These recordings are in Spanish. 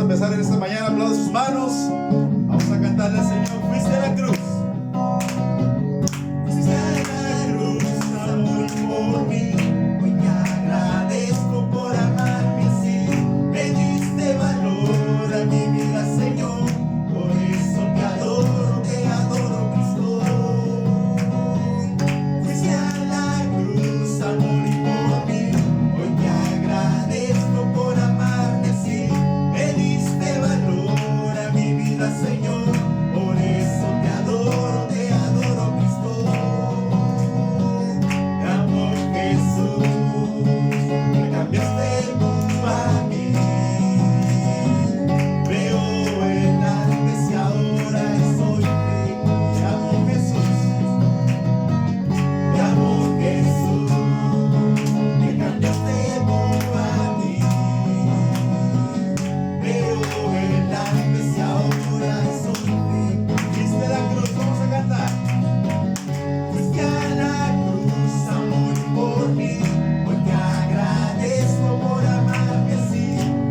empezar en esta mañana. Aplaudan sus manos. Vamos a cantarle al Señor. Fuiste a la cruz. Fuiste a la cruz a morir por mí. Hoy te agradezco por amarme así. Me diste valor a mi vida, Señor. Por eso te adoro, Cristo. Fuiste a la cruz a morir por mí. Hoy te agradezco por amarme así. Me diste valor a mi vida, Señor. Por eso te adoro, Cristo. Te amo, Jesús. Me cambiaste tú a mí. Veo el antes y ahora soy feliz. Te amo, Jesús. Te amo, Jesús. Me cambiaste tú a mí. Veo el antes y ahora soy feliz. Fuiste a la cruz, vamos a cantar. Fuiste a la cruz a morir por mí. Hoy te agradezco por amarme así.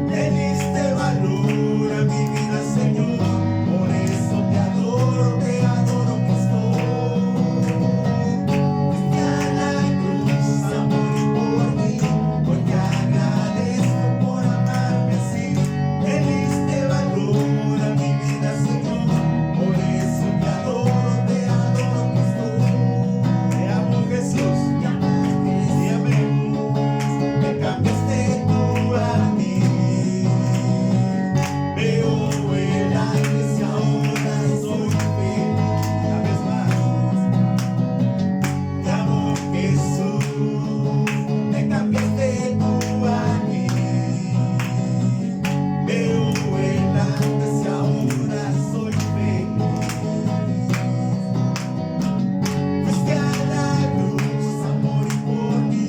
Me diste valor a mi vida, Señor. Por eso te adoro, Cristo. Fuiste a la cruz a morir por mí. Hoy te agradezco por amarme así. Me diste valor a mi vida, Señor. Por eso te adoro, Cristo. Te amo, Jesús. Te amé. Me cambiaste tú a mí. Veo el antes y ahora soy feliz. Una vez más. Te amo, Jesús. Me cambiaste tú a mí. Veo el antes y ahora soy feliz. Fuiste a la cruz a morir por mí.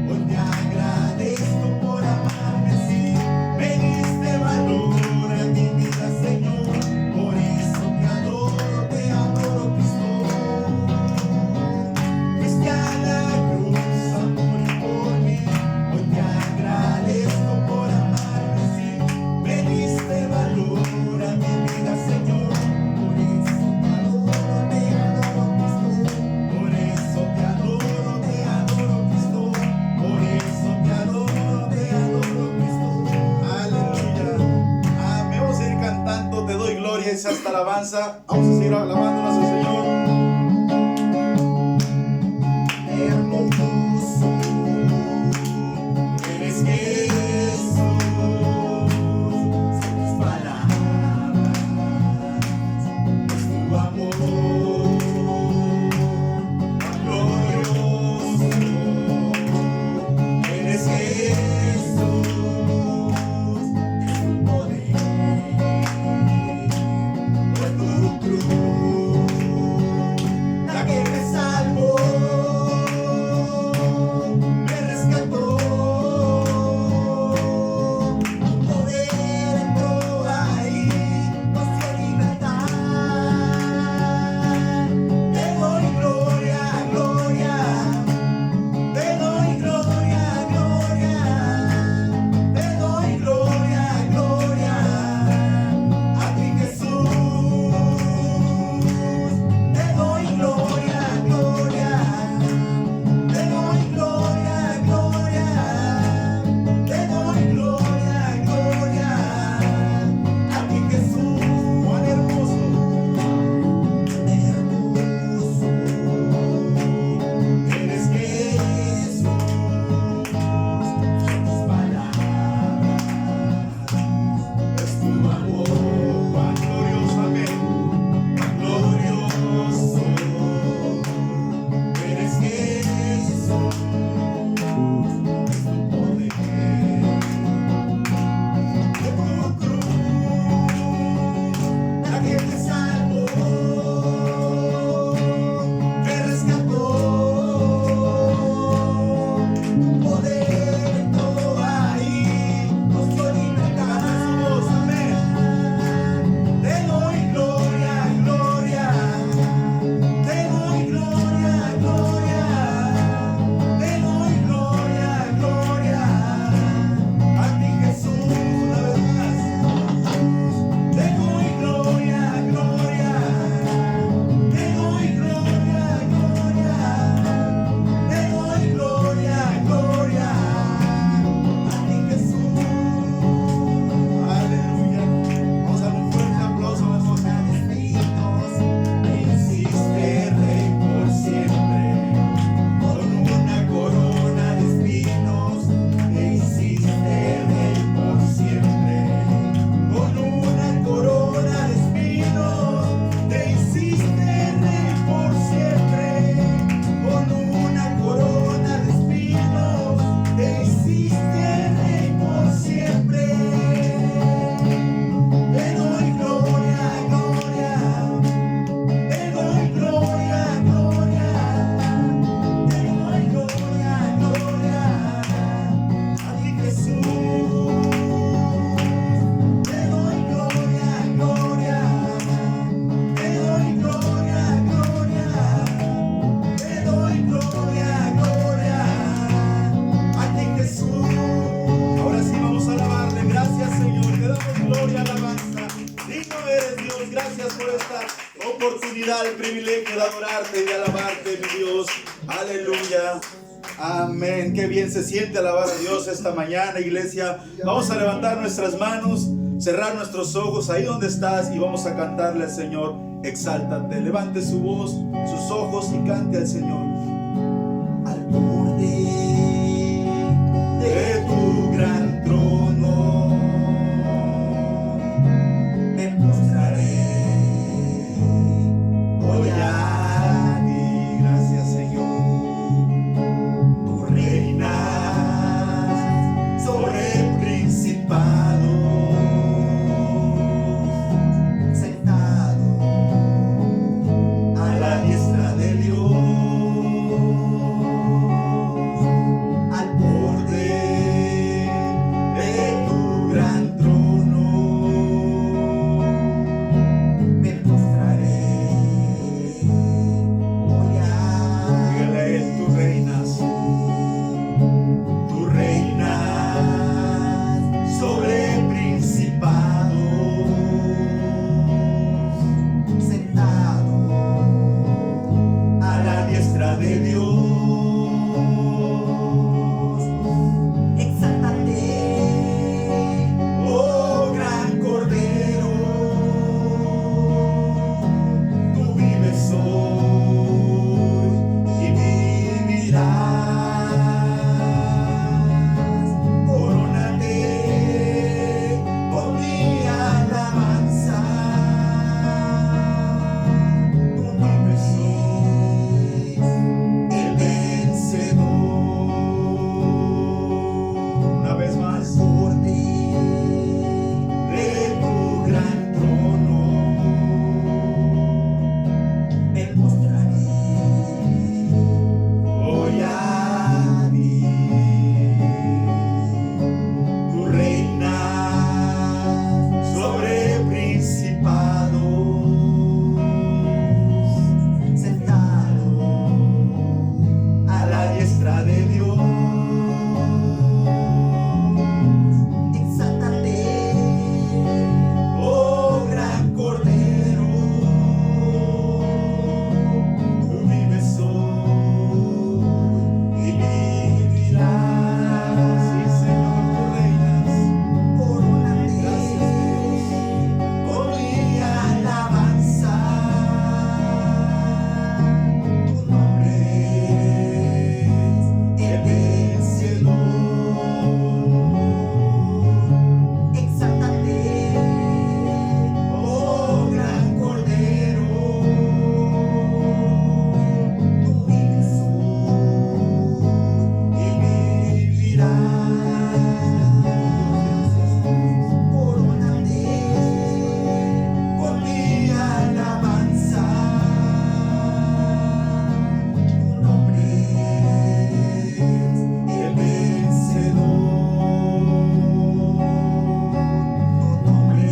Hoy te agradezco por amarme así. Me diste valor a mi vida, Señor. Por eso te adoro, Cristo. Fuiste a la cruz a morir por mí. Hoy te agradezco por amarme así. Me diste valor a mi vida, Señor. Por eso te adoro, Cristo. Por eso te adoro, Cristo. Por eso te adoro, Cristo. Aleluya. Amén. Vamos a ir cantando. Te doy gloria. Esa esta alabanza. Vamos a seguir alabándonos al Señor. Hermoso eres, Jesús. Son tus palabras, es tu amor. Glorioso eres, Jesús. Es tu poder, fue tu cruz. por esta oportunidad, el privilegio de adorarte y de alabarte, mi Dios. Aleluya. Amén. Qué bien se siente alabar a Dios esta mañana, iglesia. Vamos a levantar nuestras manos, cerrar nuestros ojos ahí donde estás y vamos a cantarle al Señor. Exáltate, levante su voz, sus ojos y cante al Señor. Al borde de tu gran trono me postraré. Voy a ti, gracias Señor. Tú reinas sobre principados, sentado a la diestra de Dios. Al borde de tu gran trono me postraré. Voy a... Dígale a él, tú reinas sobre principados, sentado a la diestra de Dios. Exáltate, oh gran Cordero, tú vives hoy y vivirás. Corónate con mi alabanza. Tu nombre es el vencedor. Una vez más. Borde de tu gran trono me postraré. Voy a ti. Tú reinas sobre principados, sentado a la diestra de Dios. Exáltate, oh gran Cordero, tú vives hoy y vivirás. Sí, Señor, tú reinas. Corónate, con mi alabanza. Tu nombre es el vencedor. Exáltate, oh gran Cordero, tú vives hoy y vivirás. Corónate con mi alabanza. Tu nombre es el vencedor. Tu nombre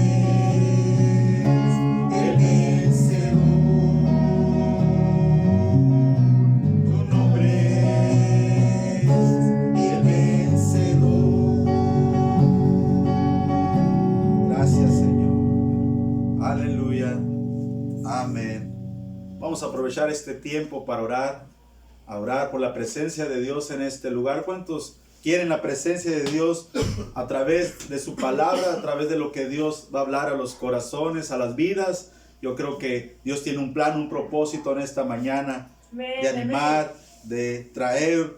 es el vencedor. Tu nombre es el vencedor. Gracias, Señor. Aleluya. Amén. Vamos a aprovechar este tiempo para orar, a orar por la presencia de Dios en este lugar. ¿Cuántos quieren la presencia de Dios a través de su palabra, a través de lo que Dios va a hablar a los corazones, a las vidas? Yo creo que Dios tiene un plan, un propósito en esta mañana de animar, de traer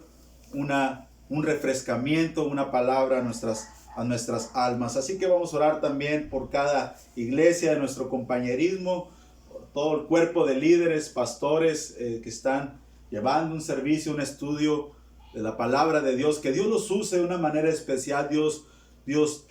un refrescamiento, una palabra a nuestras almas. Así que vamos a orar también por cada iglesia de nuestro compañerismo, por todo el cuerpo de líderes, pastores que están llevando un servicio, un estudio de la palabra de Dios. Que Dios los use de una manera especial. Dios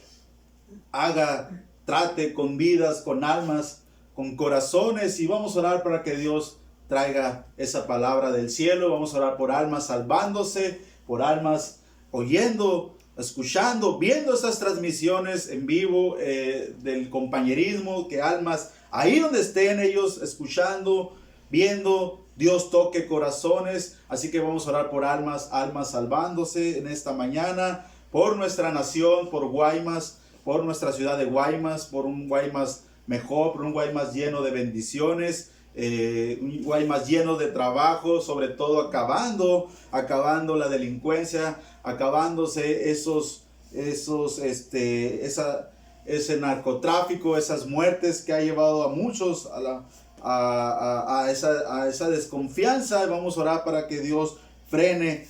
trate con vidas, con almas, con corazones, y vamos a orar para que Dios traiga esa palabra del cielo. Vamos a orar por almas salvándose, por almas oyendo, escuchando, viendo estas transmisiones en vivo del compañerismo, que almas ahí donde estén ellos escuchando, viendo, Dios toque corazones. Así que vamos a orar por almas salvándose en esta mañana, por nuestra nación, por Guaymas, por nuestra ciudad de Guaymas, por un Guaymas mejor, por un Guaymas lleno de bendiciones, un Guaymas lleno de trabajo, sobre todo acabando la delincuencia, acabándose ese narcotráfico, esas muertes que ha llevado a muchos a esa desconfianza. Vamos a orar para que Dios frene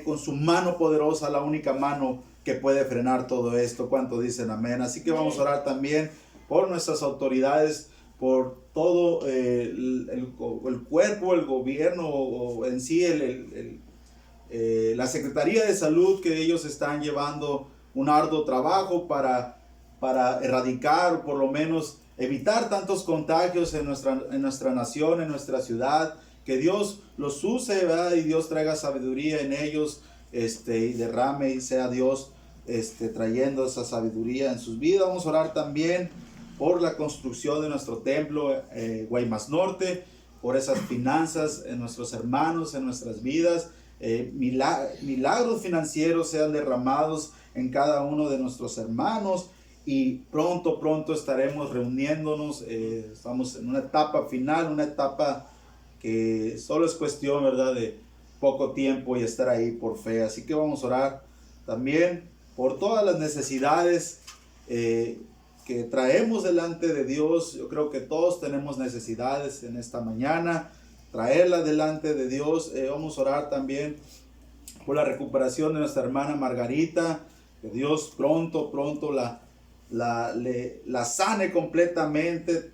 con su mano poderosa, la única mano que puede frenar todo esto. ¿Cuánto dicen amén? Así que vamos a orar también por nuestras autoridades, por todo el cuerpo, el gobierno, o en sí la Secretaría de Salud, que ellos están llevando un arduo trabajo para erradicar, o por lo menos evitar tantos contagios en nuestra nación, en nuestra ciudad. Que Dios los use, ¿verdad? Y Dios traiga sabiduría en ellos, y derrame, y sea Dios trayendo esa sabiduría en sus vidas. Vamos a orar también por la construcción de nuestro templo, Guaymas Norte, por esas finanzas en nuestros hermanos, en nuestras vidas. Milagros financieros sean derramados en cada uno de nuestros hermanos, y pronto estaremos reuniéndonos. Estamos en una etapa final, una etapa que solo es cuestión, ¿verdad?, de poco tiempo y estar ahí por fe. Así que vamos a orar también por todas las necesidades que traemos delante de Dios. Yo creo que todos tenemos necesidades en esta mañana, traerlas delante de Dios. Vamos a orar también por la recuperación de nuestra hermana Margarita, que Dios pronto la sane completamente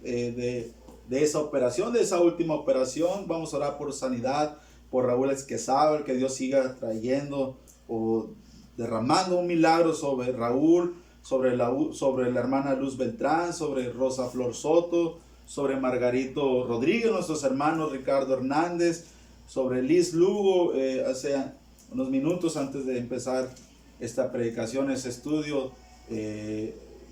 de esa operación, de esa última operación. Vamos a orar por sanidad, por Raúl Esquezabal, que Dios siga trayendo o derramando un milagro sobre Raúl, sobre la hermana Luz Beltrán, sobre Rosa Flor Soto, sobre Margarito Rodríguez, nuestros hermanos Ricardo Hernández, sobre Liz Lugo. Hace unos minutos antes de empezar esta predicación, ese estudio,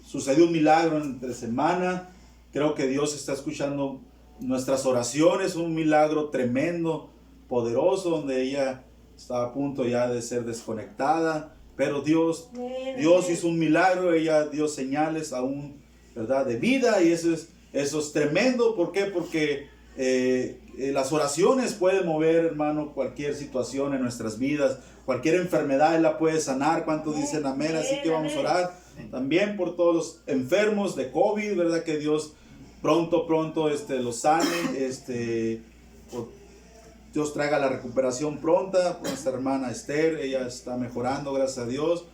sucedió un milagro entre semana. Creo que Dios está escuchando nuestras oraciones, un milagro tremendo, poderoso, donde ella estaba a punto ya de ser desconectada, pero Dios hizo un milagro. Ella dio señales aún, ¿verdad?, de vida, y eso es tremendo. ¿Por qué? Porque las oraciones pueden mover, hermano, cualquier situación en nuestras vidas, cualquier enfermedad Él la puede sanar. ¿Cuántos dicen amén? Así que vamos a orar también por todos los enfermos de COVID, ¿verdad? Que Dios pronto los sane, Dios traiga la recuperación pronta por nuestra hermana Esther. Ella está mejorando, gracias a Dios.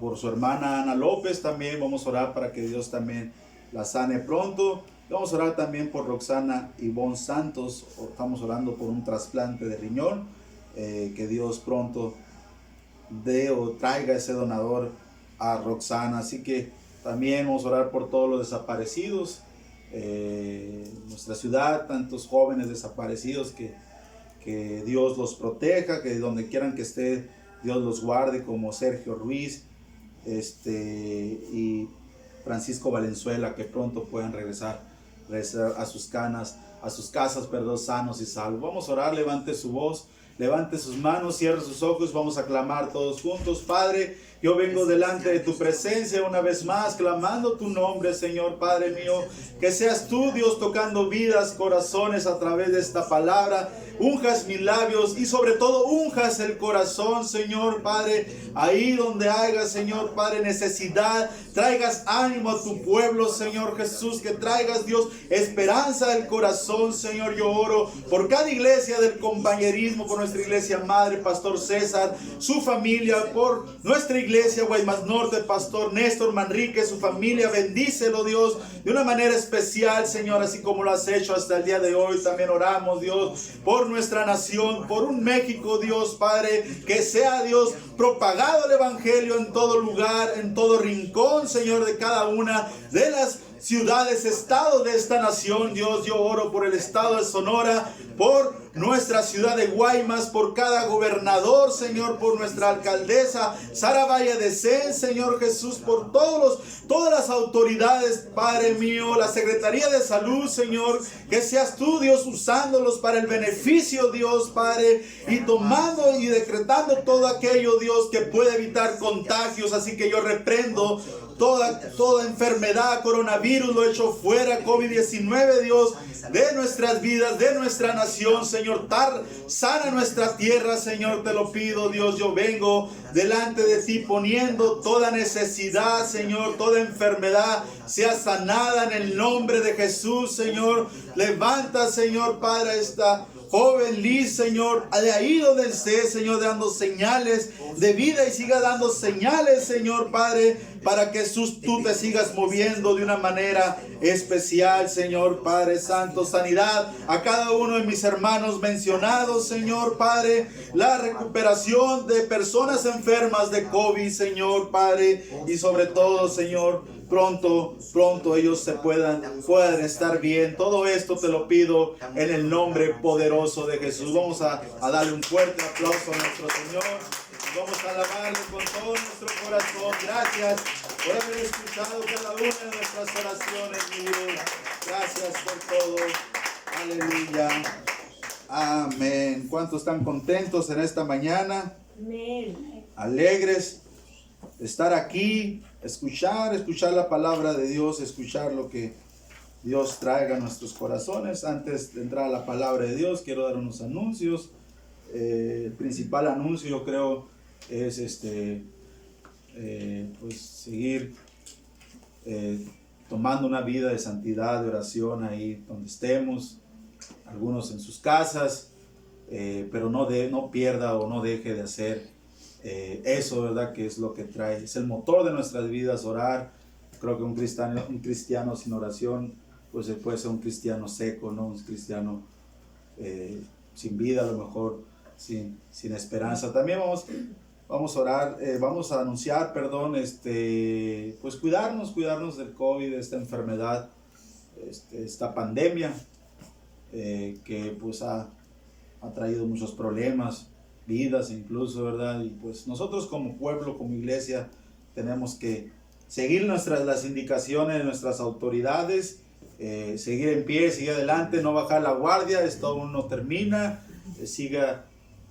Por su hermana Ana López también vamos a orar para que Dios también la sane pronto. Vamos a orar también por Roxana Ivonne Santos. Estamos orando por un trasplante de riñón, que Dios pronto dé o traiga ese donador a Roxana. Así que también vamos a orar por todos los desaparecidos en nuestra ciudad, tantos jóvenes desaparecidos, que Dios los proteja, que donde quieran que esté Dios los guarde, como Sergio Ruiz y Francisco Valenzuela, que pronto puedan regresar a sus casas, sanos y salvos. Vamos a orar. Levante su voz, levante sus manos, cierre sus ojos. Vamos a clamar todos juntos. Padre, yo vengo delante de tu presencia una vez más, clamando tu nombre, Señor Padre mío. Que seas tú, Dios, tocando vidas, corazones a través de esta palabra. Unjas mis labios y sobre todo unjas el corazón, Señor Padre. Ahí donde haya, Señor Padre, necesidad, traigas ánimo a tu pueblo, Señor Jesús. Que traigas, Dios, esperanza del corazón, Señor. Yo oro por cada iglesia del compañerismo, por nuestra iglesia madre, Pastor César, su familia, por nuestra iglesia Guaymas Norte, Pastor Néstor Manrique, su familia. Bendícelo, Dios, de una manera especial, Señor, así como lo has hecho hasta el día de hoy. También oramos, Dios, por nuestra nación, por un México, Dios Padre, que sea, Dios, propagado el evangelio en todo lugar, en todo rincón, Señor, de cada una de las ciudades, estados de esta nación. Dios, yo oro por el estado de Sonora, por nuestra ciudad de Guaymas, por cada gobernador, Señor, por nuestra alcaldesa, Sara Valle de Sen, Señor Jesús, por todas las autoridades, Padre mío, la Secretaría de Salud, Señor, que seas tú, Dios, usándolos para el beneficio, Dios, Padre, y tomando y decretando todo aquello, Dios, que puede evitar contagios. Así que yo reprendo toda enfermedad, coronavirus, lo echo fuera, COVID-19, Dios, de nuestras vidas, de nuestra nación, Señor. Sana nuestra tierra, Señor, te lo pido, Dios. Yo vengo delante de ti poniendo toda necesidad, Señor, toda enfermedad sea sanada en el nombre de Jesús, Señor. Levanta, Señor, Padre, esta joven Liz, Señor, de ahí donde esté, Señor, dando señales de vida y siga dando señales, Señor, Padre, para que tú te sigas moviendo de una manera especial, Señor, Padre Santo. Sanidad a cada uno de mis hermanos mencionados, Señor, Padre. La recuperación de personas enfermas de COVID, Señor, Padre. Y sobre todo, Señor, pronto ellos puedan estar bien. Todo esto te lo pido en el nombre poderoso de Jesús. Vamos a darle un fuerte aplauso a nuestro Señor. Vamos a alabarle con todo nuestro corazón. Gracias por haber escuchado cada una de nuestras oraciones, mi Dios. Gracias por todo. Aleluya. Amén. ¿Cuántos están contentos en esta mañana? Amén. Alegres de estar aquí, escuchar la palabra de Dios, escuchar lo que Dios traiga a nuestros corazones. Antes de entrar a la palabra de Dios, quiero dar unos anuncios. El principal anuncio, yo creo, es pues seguir tomando una vida de santidad, de oración ahí donde estemos, algunos en sus casas, pero no pierda o no deje de hacer eso, ¿verdad? Que es lo que trae, es el motor de nuestras vidas, orar. Creo que un cristiano sin oración, pues puede ser un cristiano seco, ¿no? Un cristiano sin vida, a lo mejor sin esperanza. También vamos a orar, vamos a anunciar, pues cuidarnos del COVID, de esta enfermedad, esta pandemia, que pues ha traído muchos problemas, vidas incluso, ¿verdad? Y pues nosotros como pueblo, como iglesia, tenemos que seguir las indicaciones de nuestras autoridades, seguir en pie, seguir adelante, no bajar la guardia. Esto aún no termina. Siga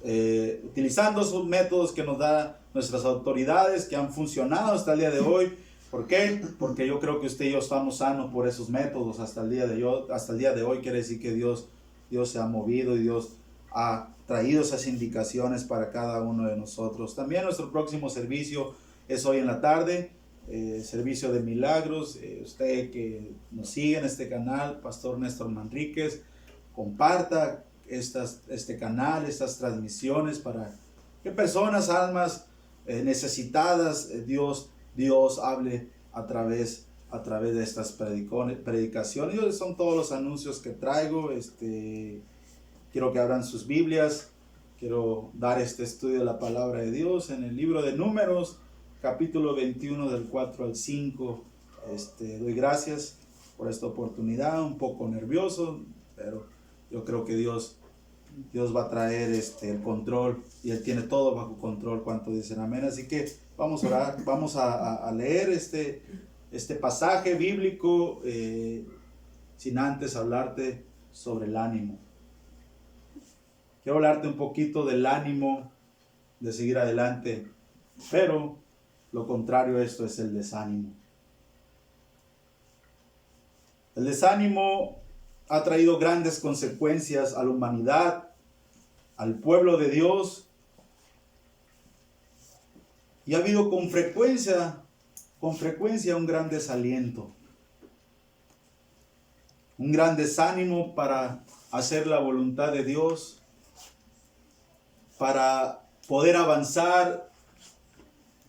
utilizando esos métodos que nos dan nuestras autoridades, que han funcionado hasta el día de hoy. ¿Por qué? Porque yo creo que usted y yo estamos sanos por esos métodos hasta el día de hoy. Quiere decir que Dios se ha movido y Dios ha traído esas indicaciones para cada uno de nosotros. También nuestro próximo servicio es hoy en la tarde, servicio de milagros. Usted que nos sigue en este canal, Pastor Néstor Manríquez, comparta este canal, estas transmisiones, para que personas, almas necesitadas, Dios hable a través de estas predicaciones. Esos son todos los anuncios que traigo. Quiero que abran sus Biblias. Quiero dar este estudio de la palabra de Dios en el libro de Números, capítulo 21, del 4 al 5. Doy gracias por esta oportunidad, un poco nervioso, pero yo creo que Dios va a traer el control, y Él tiene todo bajo control. ¿Cuánto dicen amén? Así que vamos a orar, vamos a leer este pasaje bíblico, sin antes hablarte sobre el ánimo. Quiero hablarte un poquito del ánimo de seguir adelante, pero lo contrario a esto es el desánimo. El desánimo ha traído grandes consecuencias a la humanidad, al pueblo de Dios, y ha habido con frecuencia un gran desaliento, un gran desánimo para hacer la voluntad de Dios, para poder avanzar.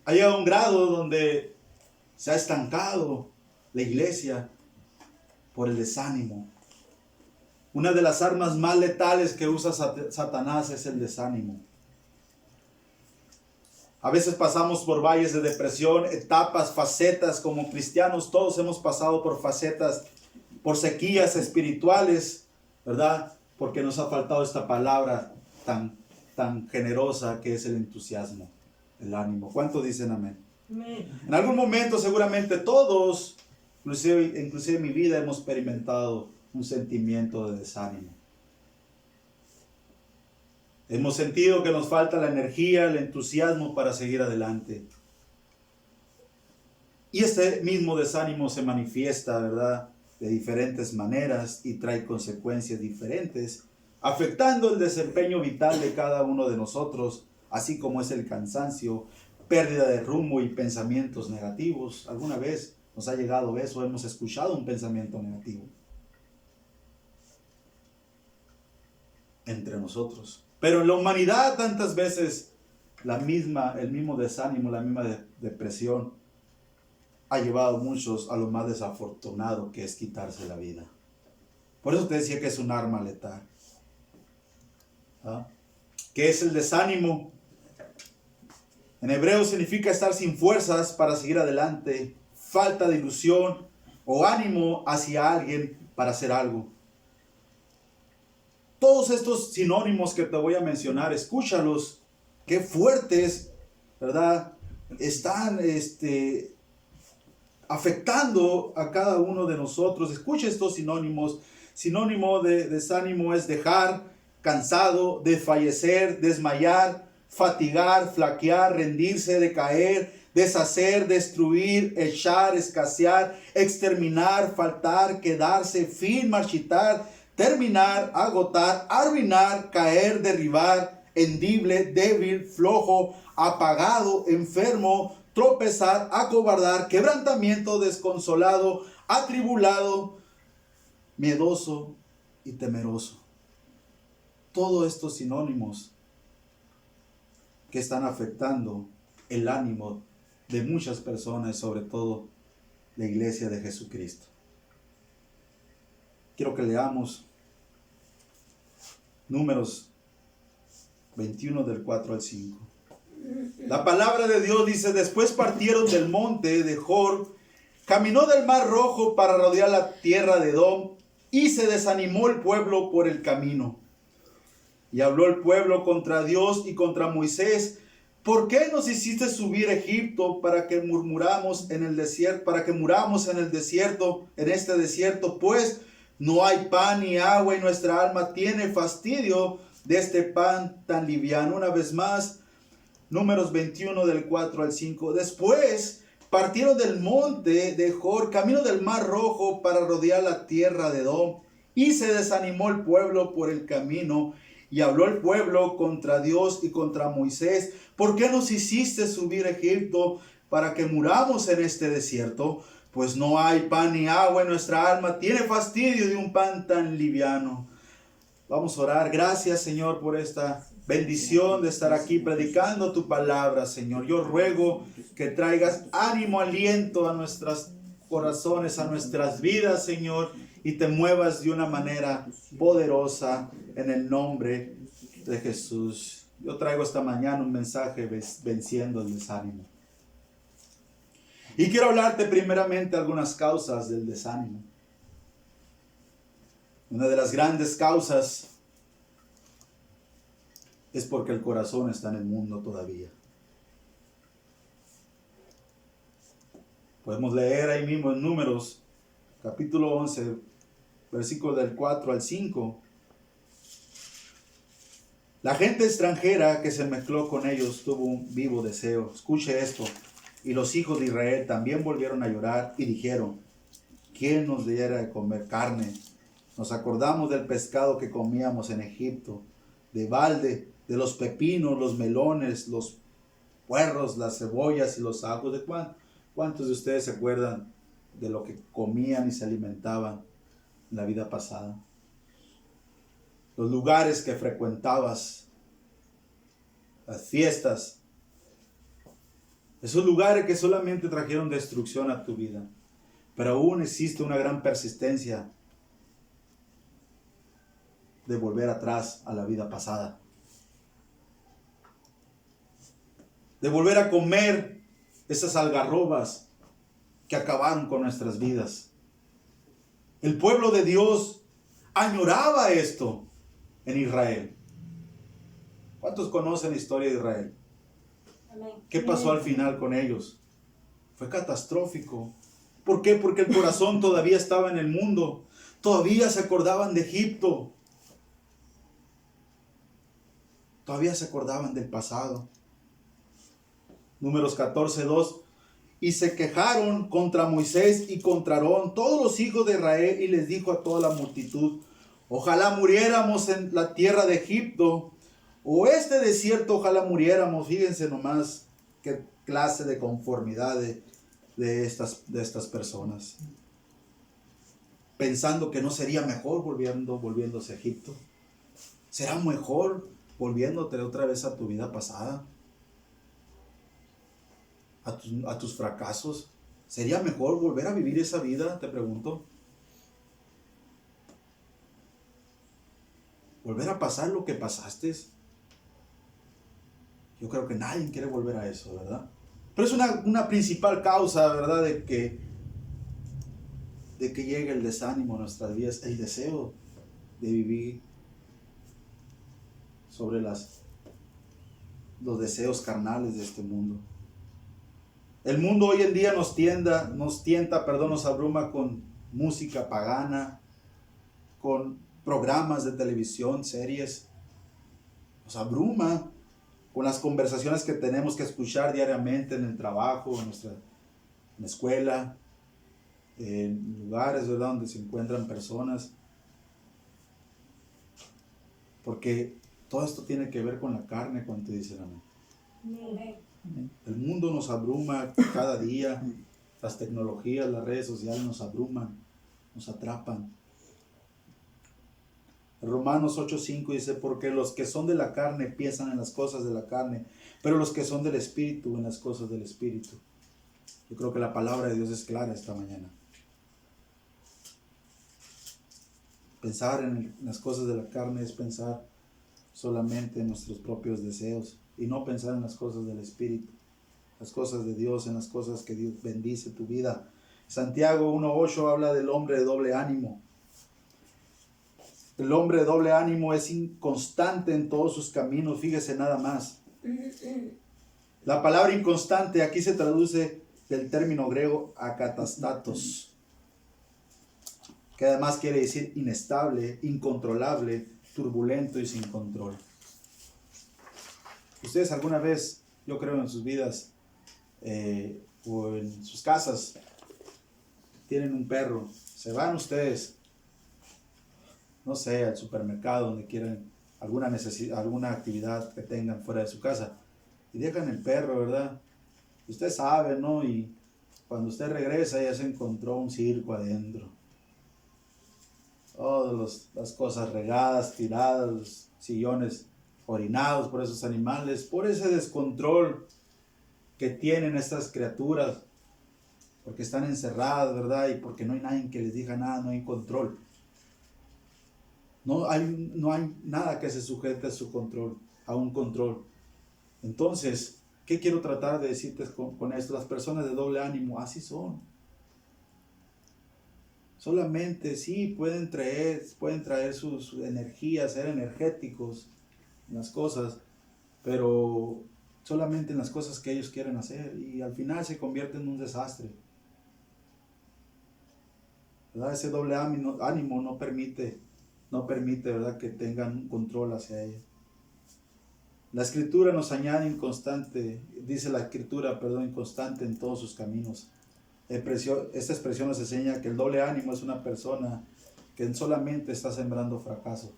Ha llegado a un grado donde se ha estancado la iglesia por el desánimo. Una de las armas más letales que usa Satanás es el desánimo. A veces pasamos por valles de depresión, etapas, facetas como cristianos. Todos hemos pasado por facetas, por sequías espirituales, ¿verdad? porque nos ha faltado esta palabra tan generosa que es el entusiasmo, el ánimo. ¿Cuántos dicen amén? En algún momento seguramente todos, inclusive en mi vida, hemos experimentado un sentimiento de desánimo. Hemos sentido que nos falta la energía, el entusiasmo para seguir adelante. Y este mismo desánimo se manifiesta, ¿verdad?, de diferentes maneras y trae consecuencias diferentes, afectando el desempeño vital de cada uno de nosotros, así como es el cansancio, pérdida de rumbo y pensamientos negativos. ¿Alguna vez nos ha llegado eso? Hemos escuchado un pensamiento negativo entre nosotros. Pero en la humanidad tantas veces el mismo desánimo, la misma depresión ha llevado a muchos a lo más desafortunado, que es quitarse la vida. Por eso te decía que es un arma letal. ¿Ah? ¿Qué es el desánimo? En hebreo significa estar sin fuerzas para seguir adelante, falta de ilusión o ánimo hacia alguien para hacer algo. Todos estos sinónimos que te voy a mencionar, escúchalos, qué fuertes, ¿verdad?, están afectando a cada uno de nosotros. Escucha estos sinónimos. Sinónimo de desánimo es dejar, cansado, desfallecer, desmayar, fatigar, flaquear, rendirse, decaer, deshacer, destruir, echar, escasear, exterminar, faltar, quedarse, fin, marchitar, terminar, agotar, arruinar, caer, derribar, hendible, débil, flojo, apagado, enfermo, tropezar, acobardar, quebrantamiento, desconsolado, atribulado, miedoso y temeroso. Todos estos sinónimos que están afectando el ánimo de muchas personas, sobre todo la iglesia de Jesucristo. Quiero que leamos Números 21 del 4 al 5. La palabra de Dios dice: después partieron del monte de Jor, caminó del mar Rojo para rodear la tierra de Edom, y se desanimó el pueblo por el camino. Y habló el pueblo contra Dios y contra Moisés: ¿por qué nos hiciste subir a Egipto para que murmuramos en el desierto, para que muramos en este desierto? Pues no hay pan ni agua y nuestra alma tiene fastidio de este pan tan liviano. Una vez más, Números 21 del 4 al 5. Después partieron del monte de Jor, camino del mar Rojo, para rodear la tierra de Edom, y se desanimó el pueblo por el camino. Y habló el pueblo contra Dios y contra Moisés: ¿por qué nos hiciste subir a Egipto para que muramos en este desierto? Pues no hay pan ni agua y nuestra alma tiene fastidio de un pan tan liviano. Vamos a orar. Gracias, Señor, por esta bendición de estar aquí predicando tu palabra, Señor. Yo ruego que traigas ánimo, aliento a nuestros corazones, a nuestras vidas, Señor, y te muevas de una manera poderosa en el nombre de Jesús. Yo traigo esta mañana un mensaje venciendo el desánimo. Y quiero hablarte primeramente de algunas causas del desánimo. Una de las grandes causas es porque el corazón está en el mundo todavía. Podemos leer ahí mismo en Números, capítulo 11, versículos del 4 al 5. La gente extranjera que se mezcló con ellos tuvo un vivo deseo. Escuche esto. Y los hijos de Israel también volvieron a llorar y dijeron: ¿quién nos diera de comer carne? Nos acordamos del pescado que comíamos en Egipto, de balde, de los pepinos, los melones, los puerros, las cebollas y los ajos. ¿De cuántos de ustedes se acuerdan de lo que comían y se alimentaban en la vida pasada? Los lugares que frecuentabas, las fiestas, esos lugares que solamente trajeron destrucción a tu vida. Pero aún existe una gran persistencia de volver atrás a la vida pasada, de volver a comer esas algarrobas que acabaron con nuestras vidas. El pueblo de Dios añoraba esto. en Israel. ¿Cuántos conocen la historia de Israel? Amén. ¿Qué pasó al final con ellos? Fue catastrófico. ¿Por qué? Porque el corazón todavía estaba en el mundo. Todavía se acordaban de Egipto. Todavía se acordaban del pasado. Números 14:2. Y se quejaron contra Moisés y contra Aarón todos los hijos de Israel, y les dijo a toda la multitud: ojalá muriéramos en la tierra de Egipto, o este desierto, ojalá muriéramos. Fíjense nomás qué clase de conformidad de estas personas. Pensando que no sería mejor volviéndose a Egipto. ¿Será mejor volviéndote otra vez a tu vida pasada? A tus fracasos. ¿Sería mejor volver a vivir esa vida? Te pregunto. ¿Volver a pasar lo que pasaste? Yo creo que nadie quiere volver a eso, ¿verdad? Pero es una principal causa, ¿verdad? De que llegue el desánimo a nuestras vidas, el deseo de vivir sobre los deseos carnales de este mundo. El mundo hoy en día nos abruma con música pagana, con programas de televisión, series. Nos abruma con las conversaciones que tenemos que escuchar diariamente en el trabajo, en la escuela, en lugares, ¿verdad?, donde se encuentran personas. Porque todo esto tiene que ver con la carne, cuando te dicen amén. Amén. El mundo nos abruma cada día. Las tecnologías, las redes sociales nos abruman, nos atrapan. Romanos 8:5 dice: porque los que son de la carne piensan en las cosas de la carne, pero los que son del Espíritu en las cosas del Espíritu. Yo creo que la palabra de Dios es clara esta mañana. Pensar en las cosas de la carne es pensar solamente en nuestros propios deseos y no pensar en las cosas del Espíritu, las cosas de Dios, en las cosas que Dios bendice tu vida. Santiago 1:8 habla del hombre de doble ánimo. El hombre de doble ánimo es inconstante en todos sus caminos. Fíjese nada más. La palabra inconstante aquí se traduce del término griego akatastatos, que además quiere decir inestable, incontrolable, turbulento y sin control. Ustedes alguna vez, yo creo, en sus vidas o en sus casas, tienen un perro, se van ustedes, no sé, al supermercado, donde quieran, alguna actividad que tengan fuera de su casa, y dejan el perro, ¿verdad? Usted sabe, ¿no? Y cuando usted regresa ya se encontró un circo adentro. Todas las cosas regadas, tiradas, los sillones orinados por esos animales, por ese descontrol que tienen estas criaturas, porque están encerradas, ¿verdad? Y porque no hay nadie que les diga nada, no hay control. No hay nada que se sujete a su control, a un control. Entonces, ¿qué quiero tratar de decirte con esto? Las personas de doble ánimo, así son. Solamente sí pueden traer su energía, ser energéticos en las cosas, pero solamente en las cosas que ellos quieren hacer, y al final se convierte en un desastre, ¿verdad? Ese doble ánimo no permite, ¿verdad?, que tengan un control hacia ella. La escritura nos añade inconstante en todos sus caminos. Esta expresión nos enseña que el doble ánimo es una persona que solamente está sembrando fracaso.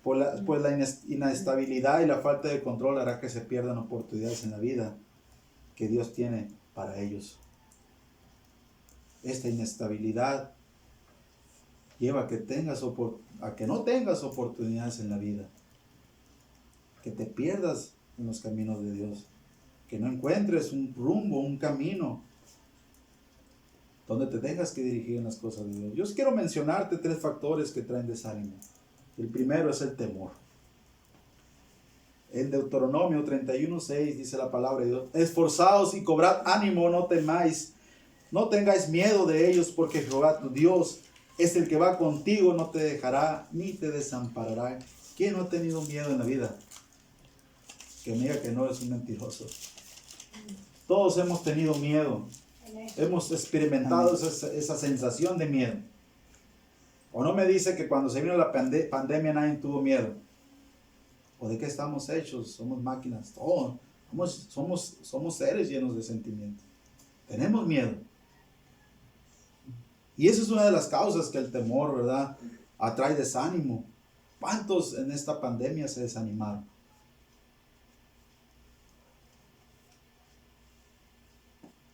Pues la inestabilidad y la falta de control hará que se pierdan oportunidades en la vida que Dios tiene para ellos. Esta inestabilidad lleva a que no tengas oportunidades en la vida, que te pierdas en los caminos de Dios, que no encuentres un rumbo, un camino donde te tengas que dirigir en las cosas de Dios. Yo quiero mencionarte 3 factores que traen desánimo. El primero es el temor. En Deuteronomio 31:6 dice la palabra de Dios: esforzaos y cobrad ánimo, no temáis, no tengáis miedo de ellos, porque Jehová tu Dios es el que va contigo, no te dejará ni te desamparará. ¿Quién no ha tenido miedo en la vida? Que me diga que no, es un mentiroso. Todos hemos tenido miedo. Amén. Hemos experimentado esa sensación de miedo. O no me dice que cuando se vino la pandemia nadie tuvo miedo. ¿O de qué estamos hechos? Somos máquinas. Todos somos seres llenos de sentimientos. Tenemos miedo. Y esa es una de las causas que el temor, ¿verdad?, atrae desánimo. ¿Cuántos en esta pandemia se desanimaron?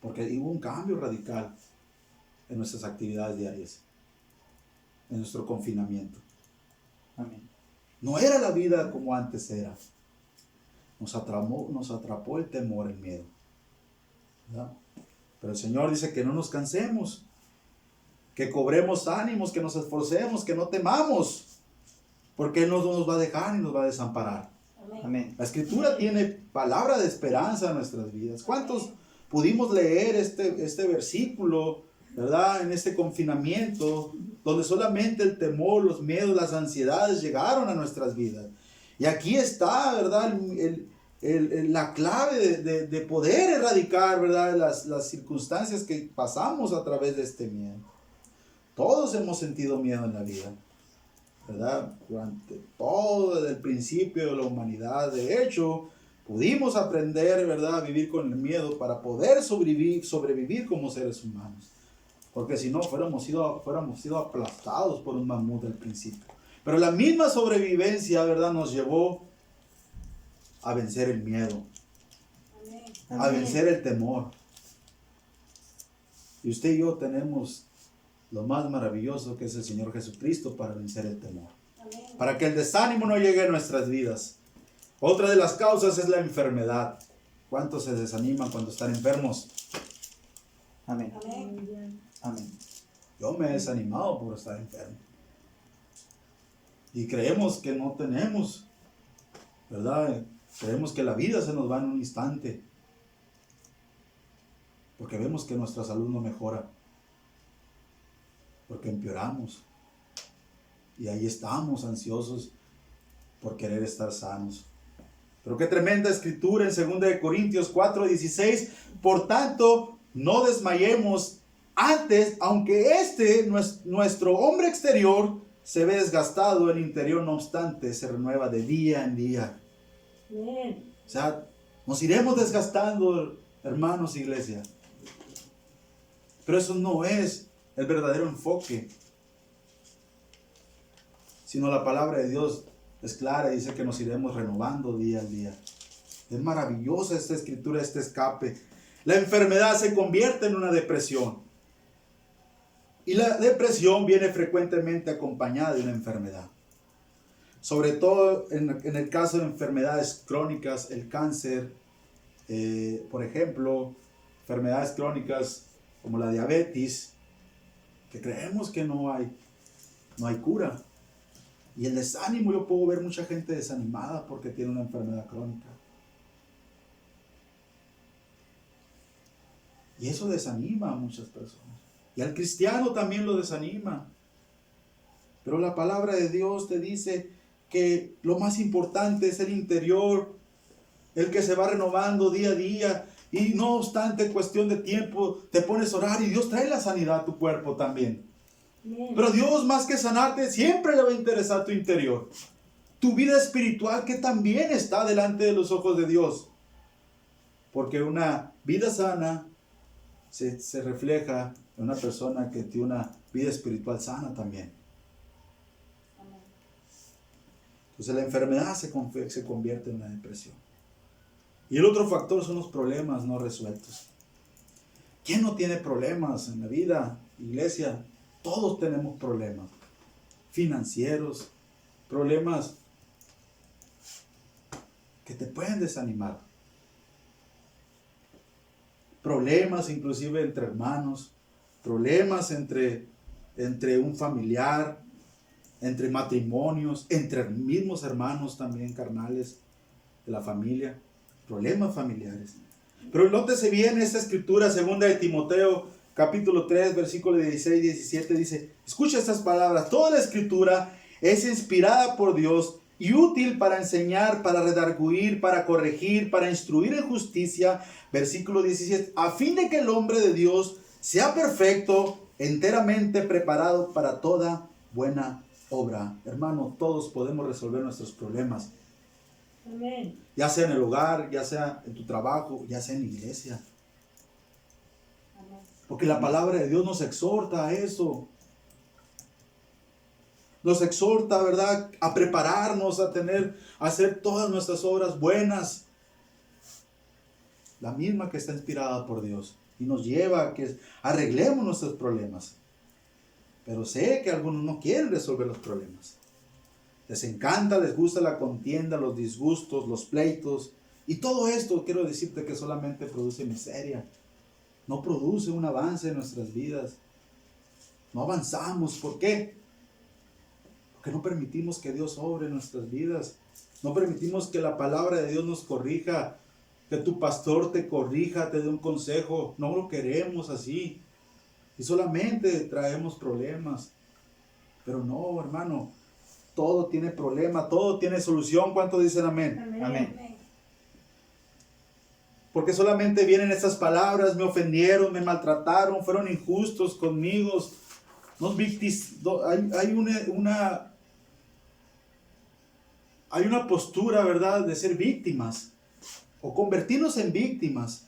Porque hubo un cambio radical en nuestras actividades diarias, en nuestro confinamiento. Amén. No era la vida como antes era. Nos atrapó el temor, el miedo, ¿verdad? Pero el Señor dice que no nos cansemos, que cobremos ánimos, que nos esforcemos, que no temamos, porque Él no nos va a dejar ni nos va a desamparar. Amén. Amén. La Escritura tiene palabra de esperanza en nuestras vidas. ¿Cuántos pudimos leer este versículo, ¿verdad?, en este confinamiento, donde solamente el temor, los miedos, las ansiedades llegaron a nuestras vidas? Y aquí está, ¿verdad?, la clave de poder erradicar, ¿verdad?, las circunstancias que pasamos a través de este miedo. Todos hemos sentido miedo en la vida, ¿verdad? Durante todo, desde el principio de la humanidad. De hecho, pudimos aprender, ¿verdad?, a vivir con el miedo para poder sobrevivir como seres humanos. Porque si no, fuéramos sido aplastados por un mamut al principio. Pero la misma sobrevivencia, ¿verdad?, nos llevó a vencer el miedo, Amén. a vencer el temor. Y usted y yo tenemos lo más maravilloso, que es el Señor Jesucristo, para vencer el temor. Amén. Para que el desánimo no llegue a nuestras vidas. Otra de las causas es la enfermedad. ¿Cuántos se desaniman cuando están enfermos? Amén. Amén. Amén. Yo me he desanimado por estar enfermo. Y creemos que no tenemos, ¿verdad? Creemos que la vida se nos va en un instante. Porque vemos que nuestra salud no mejora. Porque empeoramos. Y ahí estamos ansiosos por querer estar sanos. Pero qué tremenda escritura en 2 Corintios 4:16. Por tanto, no desmayemos antes, aunque nuestro hombre exterior se ve desgastado, el interior no obstante se renueva de día en día. Amén. O sea, nos iremos desgastando, hermanos, iglesia. Pero eso no es el verdadero enfoque. Sino la palabra de Dios es clara y dice que nos iremos renovando día a día. Es maravillosa esta escritura, este escape. La enfermedad se convierte en una depresión. Y la depresión viene frecuentemente acompañada de una enfermedad. Sobre todo en el caso de enfermedades crónicas, el cáncer, por ejemplo, enfermedades crónicas como la diabetes, que creemos que no hay cura. Y el desánimo, yo puedo ver mucha gente desanimada porque tiene una enfermedad crónica. Y eso desanima a muchas personas. Y al cristiano también lo desanima. Pero la palabra de Dios te dice que lo más importante es el interior, el que se va renovando día a día. Y no obstante, cuestión de tiempo, te pones a orar y Dios trae la sanidad a tu cuerpo también. Amén. Pero Dios, más que sanarte, siempre le va a interesar tu interior. Tu vida espiritual, que también está delante de los ojos de Dios. Porque una vida sana se refleja en una persona que tiene una vida espiritual sana también. Amén. Entonces la enfermedad se convierte en una depresión. Y el otro factor son los problemas no resueltos. ¿Quién no tiene problemas en la vida, iglesia? Todos tenemos problemas financieros, problemas que te pueden desanimar. Problemas inclusive entre hermanos, problemas entre un familiar, entre matrimonios, entre mismos hermanos también carnales de la familia, problemas familiares. Pero nótese bien esta escritura, 2 de Timoteo capítulo 3, versículo 16 y 17 dice, escucha estas palabras, toda la escritura es inspirada por Dios y útil para enseñar, para redarguir, para corregir, para instruir en justicia, versículo 17, a fin de que el hombre de Dios sea perfecto, enteramente preparado para toda buena obra. Hermano, todos podemos resolver nuestros problemas, Amén. ya sea en el hogar, ya sea en tu trabajo, ya sea en la iglesia. Amén. Porque la palabra de Dios nos exhorta a eso. Nos exhorta, ¿verdad?, a prepararnos, a hacer todas nuestras obras buenas. La misma que está inspirada por Dios. Y nos lleva a que arreglemos nuestros problemas. Pero sé que algunos no quieren resolver los problemas. Les encanta, les gusta la contienda, los disgustos, los pleitos. Y todo esto, quiero decirte que solamente produce miseria. No produce un avance en nuestras vidas. No avanzamos. ¿Por qué? Porque no permitimos que Dios obre en nuestras vidas. No permitimos que la palabra de Dios nos corrija. Que tu pastor te corrija, te dé un consejo. No lo queremos así. Y solamente traemos problemas. Pero no, hermano. Todo tiene problema, todo tiene solución. ¿Cuántos dicen amén? Amén. Amén. Porque solamente vienen estas palabras, me ofendieron, me maltrataron, fueron injustos conmigo. Hay una postura, ¿verdad?, de ser víctimas o convertirnos en víctimas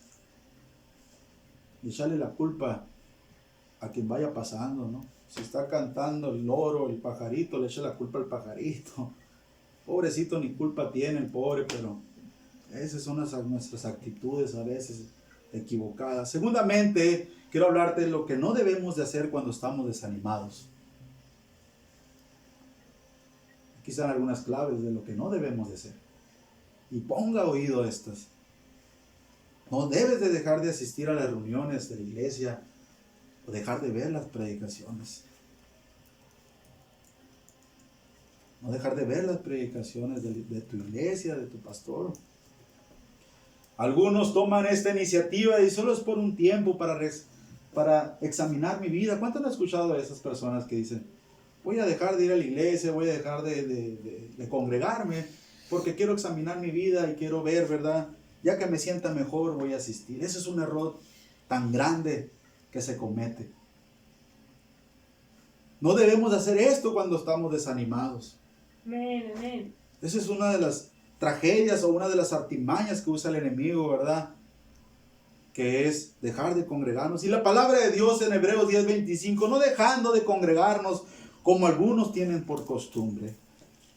y echarle la culpa a quien vaya pasando, ¿no? Si está cantando el loro, el pajarito, le echa la culpa al pajarito. Pobrecito, ni culpa tiene el pobre, pero esas son nuestras actitudes a veces equivocadas. Segundamente, quiero hablarte de lo que no debemos de hacer cuando estamos desanimados. Aquí están algunas claves de lo que no debemos de hacer. Y ponga oído a estas. No debes de dejar de asistir a las reuniones de la iglesia o dejar de ver las predicaciones. No dejar de ver las predicaciones de tu iglesia, de tu pastor. Algunos toman esta iniciativa y solo es por un tiempo para examinar mi vida. ¿Cuántos han escuchado a esas personas que dicen, voy a dejar de ir a la iglesia, voy a dejar de congregarme porque quiero examinar mi vida y quiero ver, ¿verdad? Ya que me sienta mejor, voy a asistir. Ese es un error tan grande que se comete. No debemos de hacer esto cuando estamos desanimados. Amén. Amén. Esa es una de las tragedias o una de las artimañas que usa el enemigo, ¿verdad? Que es dejar de congregarnos. Y la palabra de Dios en Hebreos 10:25, no dejando de congregarnos como algunos tienen por costumbre.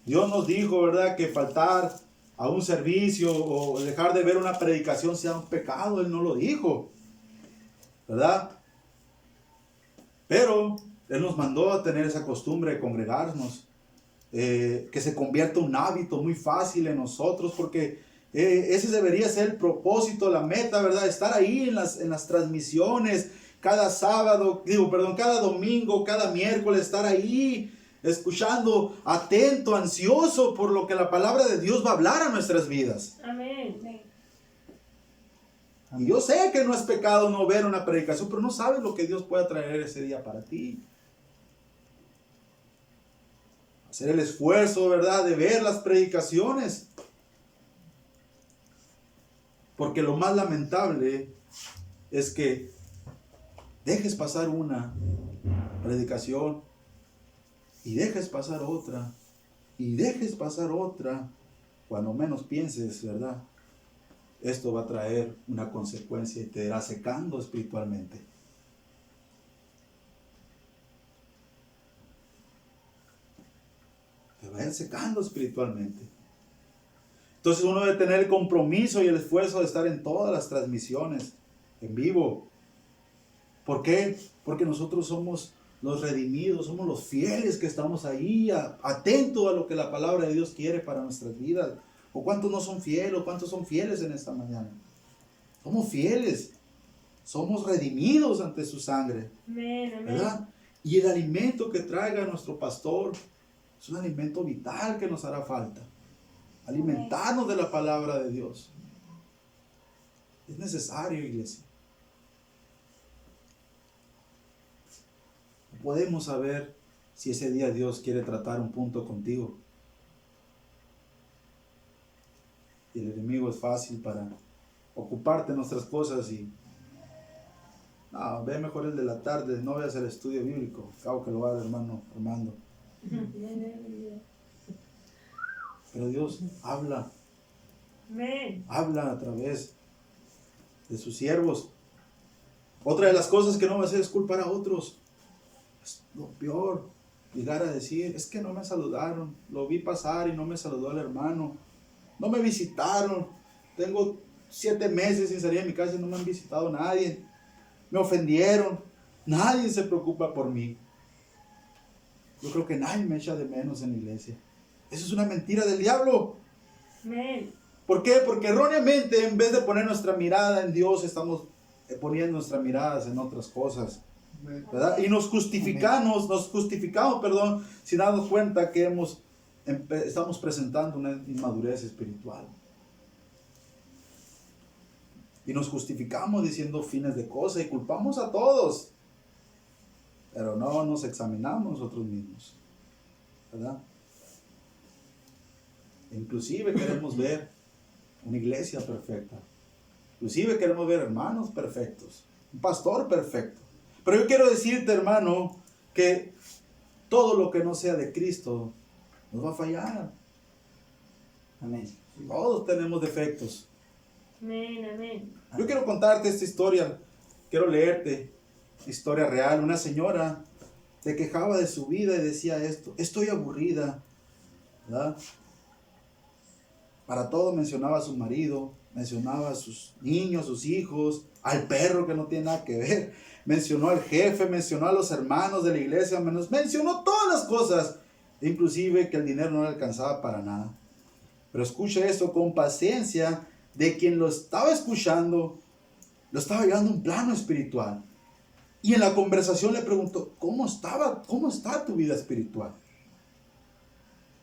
Dios nos dijo, ¿verdad?, que faltar a un servicio o dejar de ver una predicación sea un pecado. Él no lo dijo, ¿verdad? Pero Él nos mandó a tener esa costumbre de congregarnos. Que se convierta un hábito muy fácil en nosotros, porque ese debería ser el propósito, la meta, ¿verdad? Estar ahí en las transmisiones, cada cada domingo, cada miércoles, estar ahí escuchando, atento, ansioso por lo que la palabra de Dios va a hablar a nuestras vidas. Amén. Y yo sé que no es pecado no ver una predicación, pero no sabes lo que Dios puede traer ese día para ti. Hacer el esfuerzo, ¿verdad?, de ver las predicaciones. Porque lo más lamentable es que dejes pasar una predicación y dejes pasar otra y dejes pasar otra. Cuando menos pienses, ¿verdad?, esto va a traer una consecuencia y te irá secando espiritualmente. Te va a ir secando espiritualmente. Entonces uno debe tener el compromiso y el esfuerzo de estar en todas las transmisiones en vivo. ¿Por qué? Porque nosotros somos los redimidos, somos los fieles que estamos ahí, atentos a lo que la palabra de Dios quiere para nuestras vidas. ¿O cuántos no son fieles? ¿O cuántos son fieles en esta mañana? Somos fieles. Somos redimidos ante su sangre. Amén. Amén. ¿Verdad? Y el alimento que traiga nuestro pastor es un alimento vital que nos hará falta. Alimentarnos de la palabra de Dios. Es necesario, iglesia. podemos saber si ese día Dios quiere tratar un punto contigo? Y el enemigo es fácil para ocuparte en nuestras cosas y no, ve mejor el de la tarde, no veas el estudio bíblico, acabo que lo va a ver hermano Armando. Pero Dios habla a través de sus siervos. Otra de las cosas que no va a hacer es culpar a otros. Es lo peor, llegar a decir, es que no me saludaron, lo vi pasar y no me saludó el hermano, no me visitaron, tengo 7 meses sin salir de mi casa y no me han visitado nadie, me ofendieron, nadie se preocupa por mí. Yo creo que nadie me echa de menos en la iglesia. Eso es una mentira del diablo. ¿Por qué? Porque erróneamente, en vez de poner nuestra mirada en Dios, estamos poniendo nuestras miradas en otras cosas, ¿verdad? Y nos justificamos, sin darnos cuenta que estamos presentando una inmadurez espiritual. Y nos justificamos diciendo fines de cosas y culpamos a todos, pero no nos examinamos nosotros mismos, ¿verdad? Inclusive queremos ver una iglesia perfecta. Inclusive queremos ver hermanos perfectos, un pastor perfecto. Pero yo quiero decirte, hermano, que todo lo que no sea de Cristo nos va a fallar. Amén. Todos tenemos defectos. Amén. Yo quiero contarte esta historia. Quiero leerte historia real. Una señora se quejaba de su vida y decía esto: estoy aburrida, ¿verdad? Para todo mencionaba a su marido, mencionaba a sus niños, sus hijos, al perro que no tiene nada que ver, mencionó al jefe, mencionó a los hermanos de la iglesia, mencionó todas las cosas, inclusive que el dinero no le alcanzaba para nada. Pero escucha esto con paciencia de quien lo estaba escuchando, lo estaba llevando a un plano espiritual. Y en la conversación le preguntó: ¿cómo está tu vida espiritual?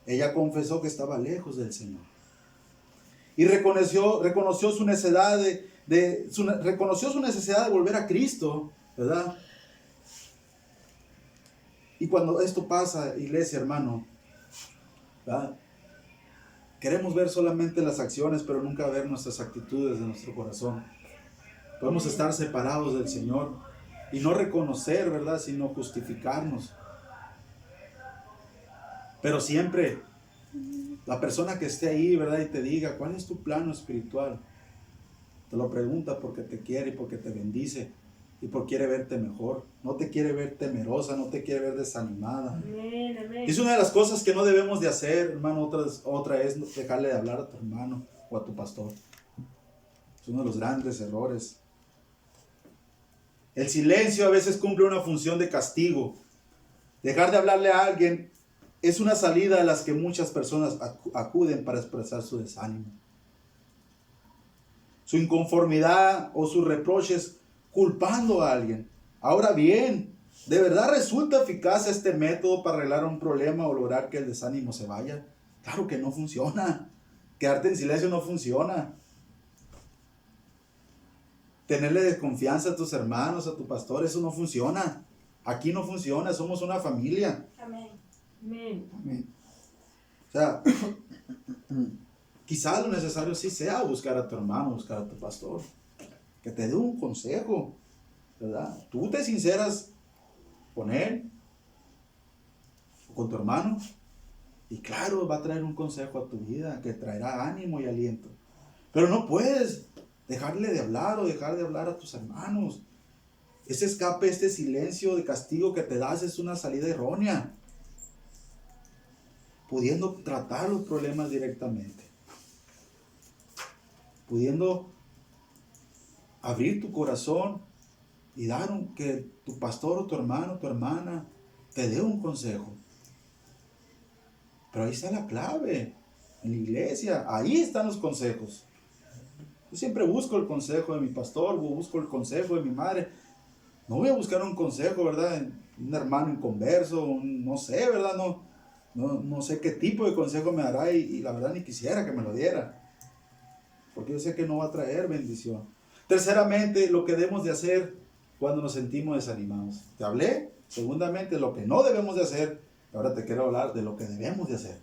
Ella confesó que estaba lejos del Señor. Y reconoció su necesidad reconoció su necesidad de volver a Cristo, ¿verdad? Y cuando esto pasa, iglesia, hermano, ¿verdad? Queremos ver solamente las acciones, pero nunca ver nuestras actitudes de nuestro corazón. Podemos estar separados del Señor y no reconocer, ¿verdad?, sino justificarnos. Pero siempre la persona que esté ahí, ¿verdad?, y te diga cuál es tu plano espiritual, te lo pregunta porque te quiere y porque te bendice y porque quiere verte mejor. No te quiere ver temerosa, no te quiere ver desanimada. Es una de las cosas que no debemos de hacer, hermano. Otra es dejarle de hablar a tu hermano o a tu pastor. Es uno de los grandes errores. El silencio a veces cumple una función de castigo. Dejar de hablarle a alguien es una salida a las que muchas personas acuden para expresar su desánimo, su inconformidad o sus reproches, culpando a alguien. Ahora bien, ¿de verdad resulta eficaz este método para arreglar un problema o lograr que el desánimo se vaya? Claro que no funciona. Quedarte en silencio no funciona. Tenerle desconfianza a tus hermanos, a tu pastor, eso no funciona. Aquí no funciona, somos una familia. Amén. O sea, quizás lo necesario sí sea buscar a tu hermano, buscar a tu pastor, que te dé un consejo, ¿verdad? Tú te sinceras con él o con tu hermano y claro, va a traer un consejo a tu vida que traerá ánimo y aliento. Pero no puedes dejarle de hablar o dejar de hablar a tus hermanos. Ese escape, este silencio de castigo que te das es una salida errónea, pudiendo tratar los problemas directamente, pudiendo abrir tu corazón y dar que tu pastor o tu hermano, tu hermana te dé un consejo. Pero ahí está la clave, en la iglesia, ahí están los consejos. Yo siempre busco el consejo de mi pastor, busco el consejo de mi madre. No voy a buscar un consejo, ¿verdad? Un hermano inconverso, no sé, ¿verdad? No sé qué tipo de consejo me dará y la verdad ni quisiera que me lo diera, porque yo sé que no va a traer bendición. Terceramente, lo que debemos de hacer cuando nos sentimos desanimados. Te hablé, segundamente, lo que no debemos de hacer. Ahora te quiero hablar de lo que debemos de hacer.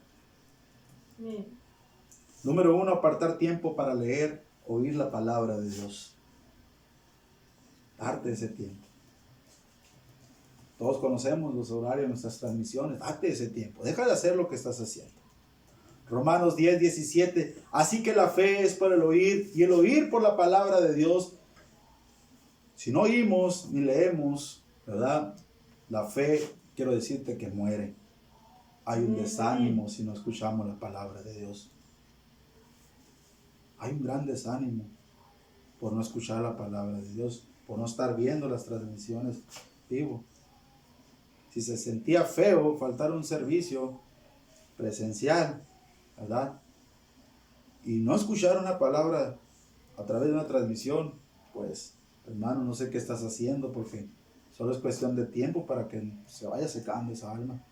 Amén. Número 1, apartar tiempo para leer, oír la palabra de Dios. Darte ese tiempo. Todos conocemos los horarios de nuestras transmisiones. Date ese tiempo. Deja de hacer lo que estás haciendo. Romanos 10, 17. Así que la fe es por el oír y el oír por la palabra de Dios. Si no oímos ni leemos, ¿verdad? La fe, quiero decirte que muere. Hay un desánimo si no escuchamos la palabra de Dios. Hay un gran desánimo por no escuchar la palabra de Dios, por no estar viendo las transmisiones vivo. Si se sentía feo faltar un servicio presencial, ¿verdad? Y no escuchar una palabra a través de una transmisión, pues, hermano, no sé qué estás haciendo, porque solo es cuestión de tiempo para que se vaya secando esa alma.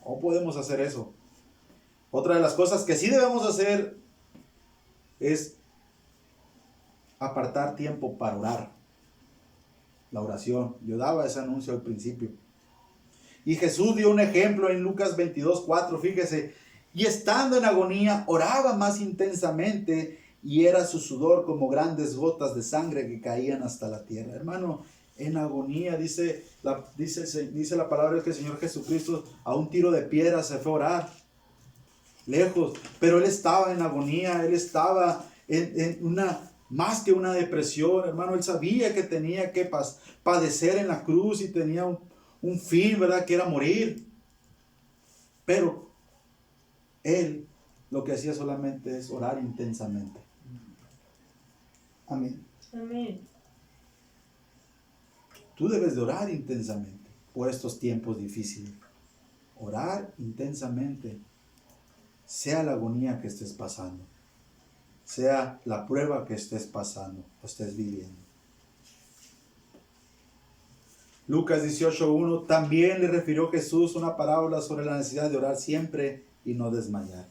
¿Cómo podemos hacer eso? Otra de las cosas que sí debemos hacer es apartar tiempo para orar. La oración. Yo daba ese anuncio al principio. Y Jesús dio un ejemplo en Lucas 22:4, fíjese. Y estando en agonía, oraba más intensamente y era su sudor como grandes gotas de sangre que caían hasta la tierra. Hermano, en agonía, dice la palabra que el Señor Jesucristo a un tiro de piedra se fue a orar. Lejos, pero Él estaba en agonía, Él estaba en una, más que una depresión, hermano. Él sabía que tenía que padecer en la cruz y tenía un fin, ¿verdad? Que era morir. Pero Él lo que hacía solamente es orar intensamente. Amén. Amén. Tú debes de orar intensamente por estos tiempos difíciles. Orar intensamente, sea la agonía que estés pasando, sea la prueba que estés pasando o estés viviendo. Lucas 18:1 también le refirió Jesús una parábola sobre la necesidad de orar siempre y no desmayar.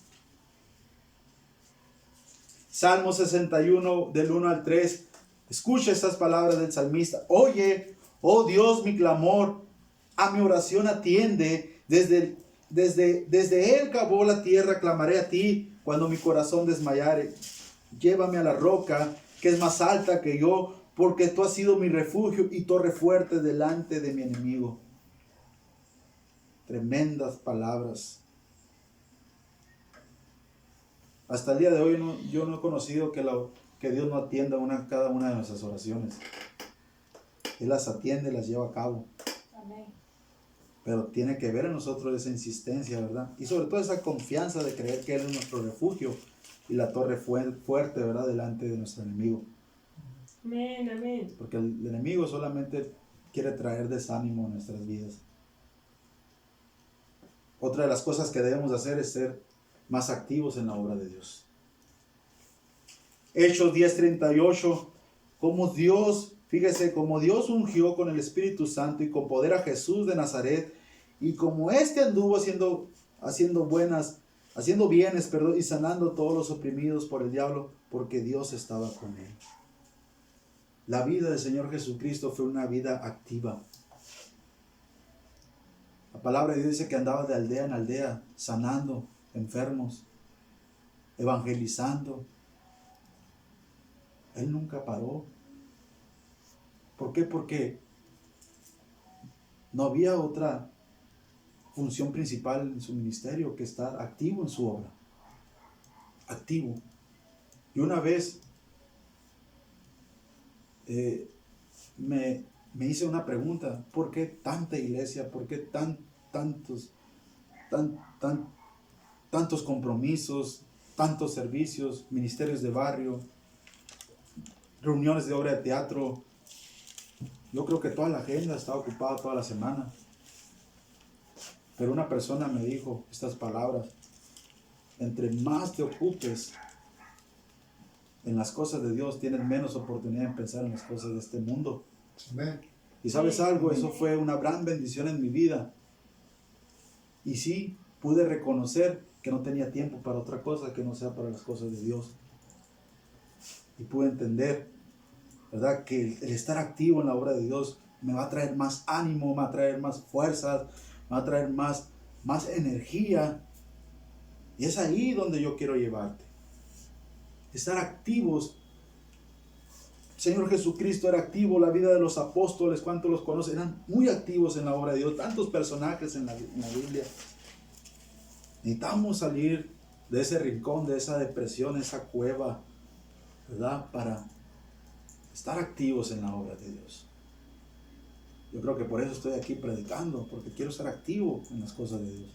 Salmo 61 del 1 al 3. Escucha estas palabras del salmista. Oye, oh Dios, mi clamor, a mi oración atiende. Desde Él cavó la tierra, clamaré a ti cuando mi corazón desmayare. Llévame a la roca que es más alta que yo, porque tú has sido mi refugio y torre fuerte delante de mi enemigo. Tremendas palabras. Hasta el día de hoy yo no he conocido que Dios no atienda cada una de nuestras oraciones. Él las atiende, las lleva a cabo. Amén. Pero tiene que ver en nosotros esa insistencia, ¿verdad? Y sobre todo esa confianza de creer que Él es nuestro refugio y la torre fuerte, ¿verdad? Delante de nuestro enemigo. Amén, amén. Porque el enemigo solamente quiere traer desánimo a nuestras vidas. Otra de las cosas que debemos hacer es ser más activos en la obra de Dios. Hechos 10:38, como Dios ungió con el Espíritu Santo y con poder a Jesús de Nazaret, y como éste anduvo haciendo bienes, y sanando a todos los oprimidos por el diablo, porque Dios estaba con él. La vida del Señor Jesucristo fue una vida activa. La palabra de Dios dice que andaba de aldea en aldea, sanando enfermos, evangelizando. Él nunca paró. ¿Por qué? Porque no había otra función principal en su ministerio que estar activo en su obra. Activo. Y una vez me hice una pregunta: ¿por qué tanta iglesia? ¿Por qué tantos compromisos, tantos servicios, ministerios de barrio, reuniones de obra de teatro? Yo creo que toda la agenda está ocupada toda la semana. Pero una persona me dijo estas palabras: entre más te ocupes en las cosas de Dios, tienes menos oportunidad de pensar en las cosas de este mundo. Amén. Y sabes algo, eso fue una gran bendición en mi vida. Y sí, pude reconocer que no tenía tiempo para otra cosa que no sea para las cosas de Dios. Y pude entender, ¿verdad? Que el estar activo en la obra de Dios me va a traer más ánimo, me va a traer más fuerzas, me va a traer más energía. Y es ahí donde yo quiero llevarte. Estar activos. Señor Jesucristo era activo, la vida de los apóstoles, ¿cuántos los conocen? Eran muy activos en la obra de Dios, tantos personajes en la Biblia. Necesitamos salir de ese rincón, de esa depresión, esa cueva, ¿verdad? Para estar activos en la obra de Dios. Yo creo que por eso estoy aquí predicando, porque quiero estar activo en las cosas de Dios.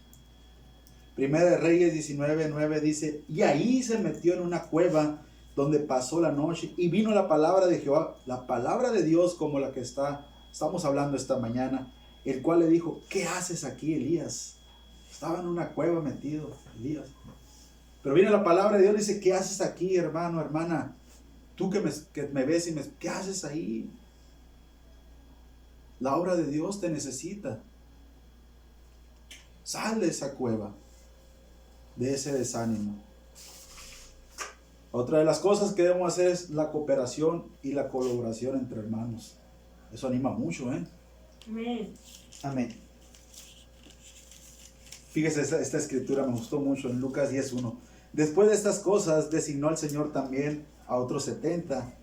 Primera de Reyes 19:9 dice, y ahí se metió en una cueva donde pasó la noche y vino la palabra de Jehová, la palabra de Dios como la que estamos hablando esta mañana, el cual le dijo, ¿qué haces aquí, Elías? Estaba en una cueva metido, Elías. Pero viene la palabra de Dios y dice, ¿qué haces aquí, hermano, hermana? Tú que me ves y ¿qué haces ahí? La obra de Dios te necesita. Sal de esa cueva, de ese desánimo. Otra de las cosas que debemos hacer es la cooperación y la colaboración entre hermanos. Eso anima mucho, ¿eh? Amén. Amén. Fíjese, esta escritura me gustó mucho en Lucas 10:1. Después de estas cosas designó al Señor también a otros 70,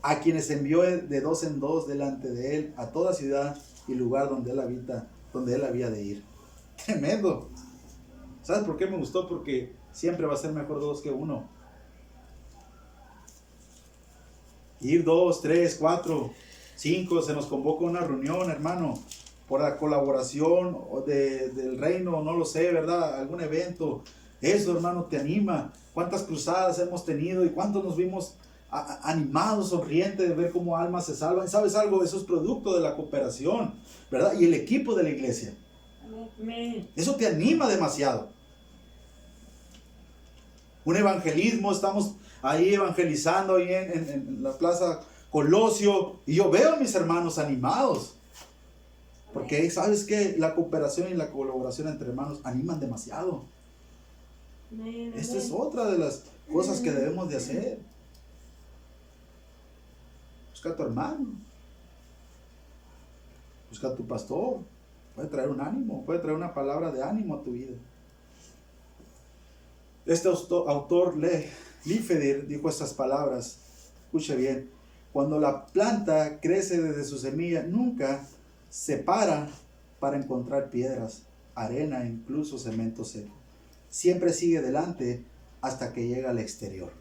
a quienes envió de dos en dos delante de él a toda ciudad y lugar donde él habita, donde él había de ir. Tremendo. ¿Sabes por qué me gustó? Porque siempre va a ser mejor dos que uno. Ir 2, 3, 4, 5, se nos convoca una reunión, hermano, por la colaboración del reino, no lo sé, ¿verdad? Algún evento. Eso, hermano, te anima. ¿Cuántas cruzadas hemos tenido y cuántos nos vimos animados, sonrientes de ver cómo almas se salvan? ¿Sabes algo? Eso es producto de la cooperación, ¿verdad? Y el equipo de la iglesia. Amén. Eso te anima demasiado. Un evangelismo, estamos ahí evangelizando ahí en la plaza Colosio y yo veo a mis hermanos animados. Porque sabes que la cooperación y la colaboración entre hermanos animan demasiado. Amén. Esta es otra de las cosas que debemos de hacer. Busca a tu hermano. Busca a tu pastor. Puede traer un ánimo, puede traer una palabra de ánimo a tu vida. Este autor Lífedir dijo estas palabras. Escuche bien. Cuando la planta crece desde su semilla, nunca se para encontrar piedras, arena e incluso cemento seco. Siempre sigue adelante hasta que llega al exterior.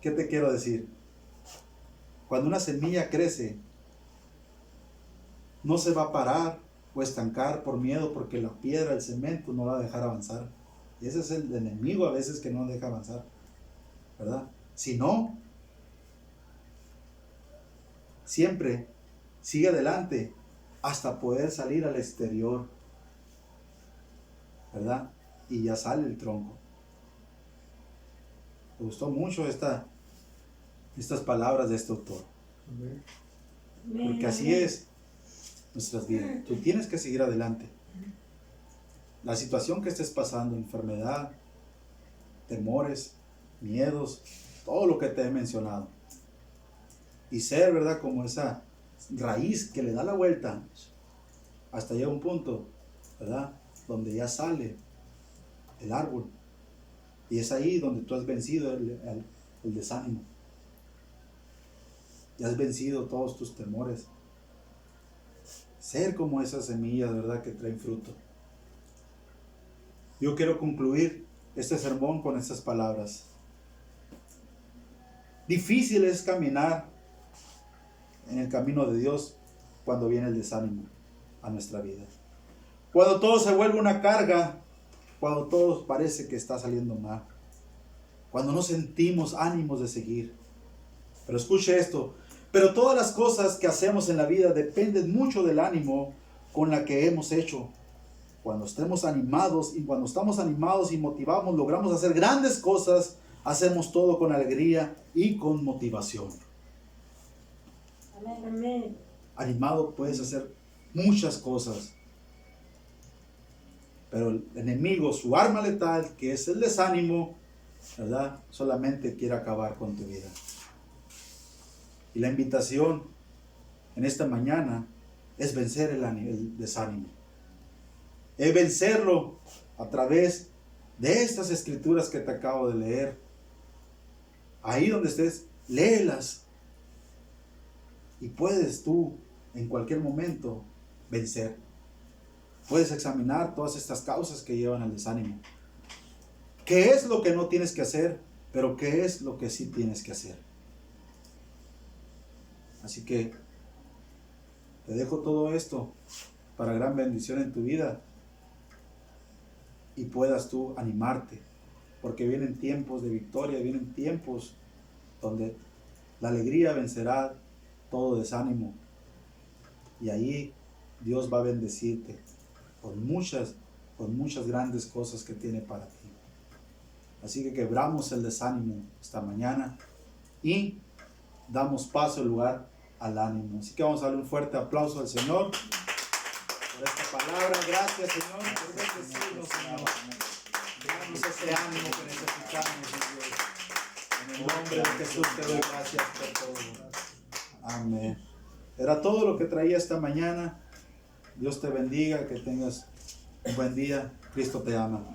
¿Qué te quiero decir? Cuando una semilla crece, no se va a parar o estancar por miedo, porque la piedra, el cemento no va a dejar avanzar. Y ese es el enemigo a veces que no deja avanzar, ¿verdad? Si no, siempre sigue adelante hasta poder salir al exterior, ¿verdad? Y ya sale el tronco. Me gustó mucho estas palabras de este autor. Porque así es nuestras vidas. Tú tienes que seguir adelante. La situación que estés pasando, enfermedad, temores, miedos, todo lo que te he mencionado. Y ser, ¿verdad? Como esa raíz que le da la vuelta hasta llega un punto, ¿verdad? Donde ya sale el árbol. Y es ahí donde tú has vencido el desánimo. Ya has vencido todos tus temores. Ser como esas semillas, ¿verdad? Que traen fruto. Yo quiero concluir este sermón con estas palabras. Difícil es caminar en el camino de Dios cuando viene el desánimo a nuestra vida. Cuando todo se vuelve una carga, cuando todo parece que está saliendo mal, cuando no sentimos ánimos de seguir. Pero escuche esto, pero todas las cosas que hacemos en la vida dependen mucho del ánimo con la que hemos hecho. Cuando estemos animados y cuando estamos animados y motivamos, logramos hacer grandes cosas, hacemos todo con alegría y con motivación. Amén. Animado puedes hacer muchas cosas. Pero el enemigo, su arma letal, que es el desánimo, ¿verdad? Solamente quiere acabar con tu vida. Y la invitación en esta mañana es vencer el desánimo. Es vencerlo a través de estas escrituras que te acabo de leer. Ahí donde estés, léelas. Y puedes tú en cualquier momento vencer. Puedes examinar todas estas causas que llevan al desánimo. ¿Qué es lo que no tienes que hacer? Pero ¿qué es lo que sí tienes que hacer? Así que te dejo todo esto para gran bendición en tu vida y puedas tú animarte, porque vienen tiempos de victoria, vienen tiempos donde la alegría vencerá todo desánimo y ahí Dios va a bendecirte con muchas grandes cosas que tiene para ti. Así que quebramos el desánimo esta mañana y damos paso en lugar al ánimo. Así que vamos a darle un fuerte aplauso al Señor por esta palabra. Gracias, Señor, por bendecirnos, Señor. Danos ese ánimo que necesitamos, Dios. En el nombre de Jesús te doy gracias por todo. Amén. Era todo lo que traía esta mañana. Dios te bendiga, que tengas un buen día. Cristo te ama.